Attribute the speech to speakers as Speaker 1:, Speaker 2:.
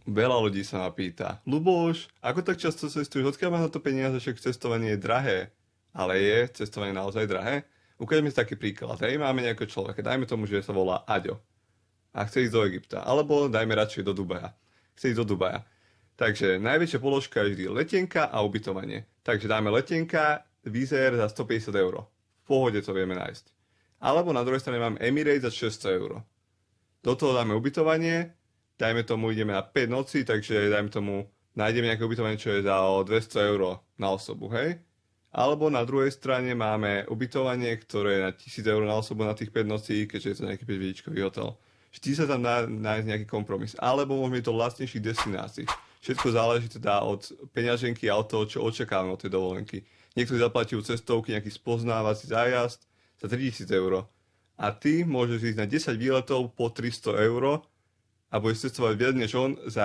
Speaker 1: Veľa ľudí sa ma pýta, Luboš, ako tak často cestuješ, odkiaľ máš na to peniaze, však cestovanie je drahé. Ale je cestovanie naozaj drahé? Ukážeme si taký príklad. Hej, máme nejakého človeka, dajme tomu, že sa volá Aďo a chce ísť do Egypta, alebo dajme radšej do Dubaja. Chce ísť do Dubaja. Takže najväčšia položka je vždy letenka a ubytovanie. Takže dáme letenka, výzer za 150 eur. V pohode to vieme nájsť. Alebo na druhej strane mám Emirates za 600 eur. Do toho dáme ubytovanie, dajme tomu ideme na 5 nocí, takže dajme tomu nájdeme nejaké ubytovanie, čo je za 200 eur na osobu, hej? Alebo na druhej strane máme ubytovanie, ktoré je na 1000 eur na osobu na tých 5 nocí, keďže je to nejaký 5 hotel. Vždy sa tam dá nájsť nejaký kompromis. Alebo môžeme to vlastnejších destinácií. Všetko záleží teda od peňaženky a od toho, čo očakávame od tej dovolenky. Niektorí zaplatil cestovky, nejaký spoznávací zájazd za 3000 eur. A ty môžeš ísť na 10 výletov po 300 eur a budeš cestovať viac než on za